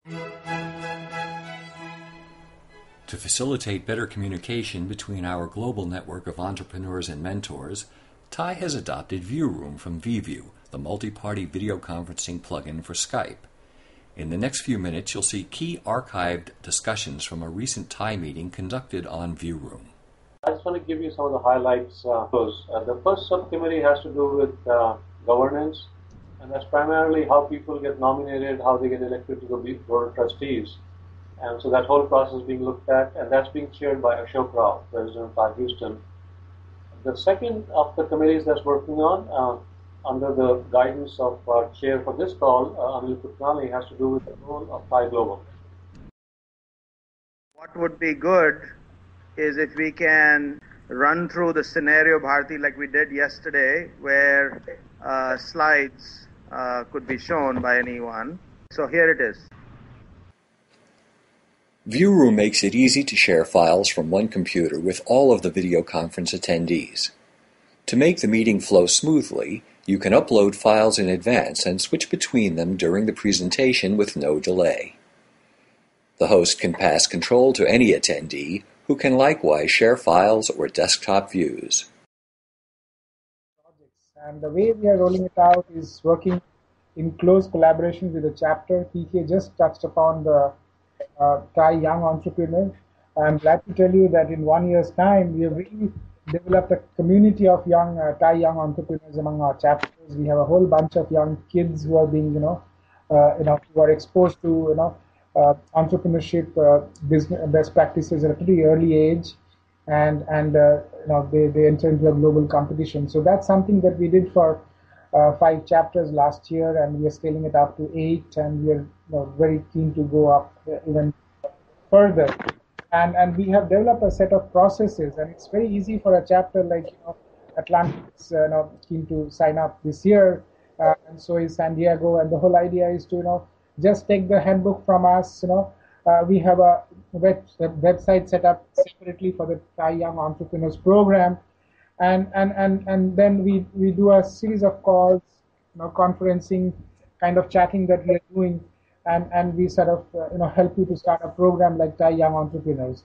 To facilitate better communication between our global network of entrepreneurs and mentors, TiE has adopted VuRoom from VView, the multi-party video conferencing plugin for Skype. In the next few minutes, you'll see key archived discussions from a recent TiE meeting conducted on VuRoom. I just want to give you some of the highlights. The first subcommittee has to do with governance, and that's primarily how people get nominated, how they get elected to the board of trustees. And so that whole process is being looked at, and that's being chaired by Ashok Rao, President of TiE Houston. The second of the committees that's working on, under the guidance of our chair for this call, Anil Putnani, has to do with the role of TiE Global. What would be good is if we can run through the scenario, Bharti, like we did yesterday, where slides could be shown by anyone. So here it is. VuRoom makes it easy to share files from one computer with all of the video conference attendees. To make the meeting flow smoothly, you can upload files in advance and switch between them during the presentation with no delay. The host can pass control to any attendee, who can likewise share files or desktop views. And the way we are rolling it out is working in close collaboration with the chapter. TK just touched upon the TiE Young Entrepreneur. I'm glad to tell you that in 1 year's time, we have really developed a community of young TiE Young Entrepreneurs among our chapters. We have a whole bunch of young kids who are being, who are exposed to, entrepreneurship, business best practices at a pretty early age, and they enter into a global competition. So that's something that we did for 5 chapters last year, and we are scaling it up to 8, and we are very keen to go up even further. And we have developed a set of processes, and it's very easy for a chapter like Atlantic's keen to sign up this year, and so is San Diego. And the whole idea is to just take the handbook from us. We have a website set up separately for the TiE Young Entrepreneurs program. And then we do a series of calls, conferencing, kind of chatting that we are doing, and we sort of help you to start a program like TiE Young Entrepreneurs.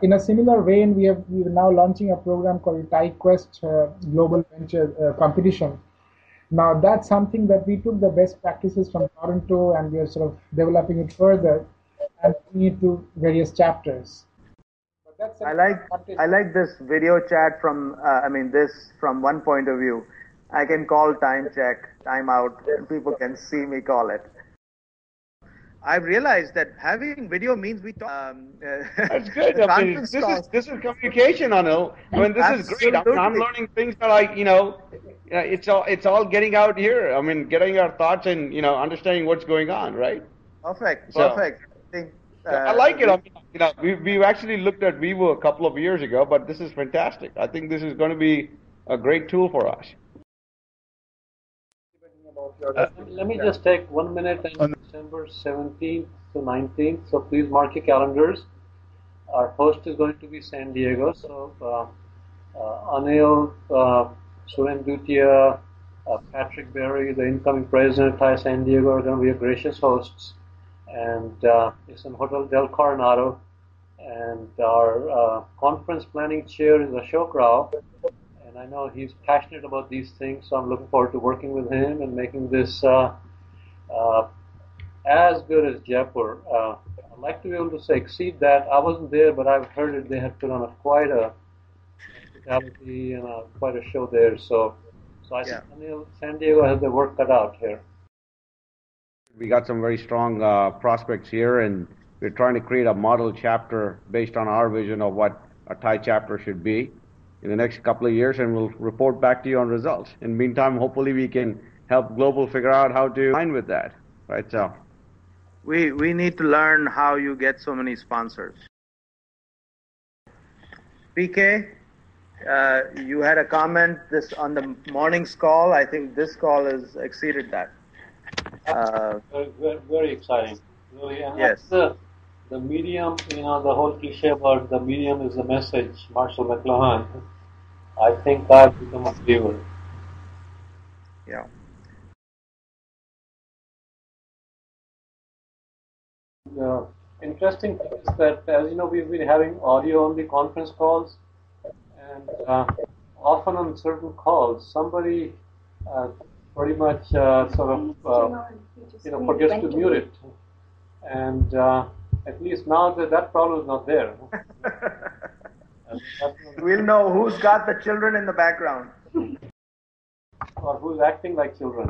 In a similar vein, we are now launching a program called TiE Quest Global Venture Competition. Now that's something that we took the best practices from Toronto, and we are sort of developing it further and bringing it to various chapters. I like this video chat from from one point of view. I can call time check, time out, and people can see me call it. I've realized that having video means we talk. That's good. I mean, this is communication, Anil. I mean, this is great. I'm learning things that it's all getting out here. I mean, getting our thoughts and understanding what's going on, right? Perfect. I like it. I mean, we've actually looked at Vivo a couple of years ago, but this is fantastic. I think this is going to be a great tool for us. Let me just take 1 minute on December 17th to 19th. So please mark your calendars. Our host is going to be San Diego. So Anil, Suren Dutia, Patrick Berry, the incoming president of TiE San Diego, are going to be our gracious hosts. And it's in Hotel Del Coronado, and our conference planning chair is Ashok Rao, and I know he's passionate about these things, so I'm looking forward to working with him and making this as good as Jaipur. I'd like to be able to say exceed that. I wasn't there, but I've heard that they had put on quite a hospitality and quite a show there. So I think San Diego has their work cut out here. We got some very strong prospects here, and we're trying to create a model chapter based on our vision of what a TiE chapter should be in the next couple of years, and we'll report back to you on results. In the meantime, hopefully we can help Global figure out how to align with that, right? So we need to learn how you get so many sponsors. PK, you had a comment on the morning's call. I think this call has exceeded that. Very exciting, really. And yes. The medium, the whole cliche about the medium is the message, Marshall McLuhan. I think I've become a believer. Yeah. the interesting thing is that, as you know, we've been having audio-only conference calls, and often on certain calls, somebody pretty much forgets to mute it, and at least now that problem is not there. We'll know who's got the children in the background. Or who's acting like children.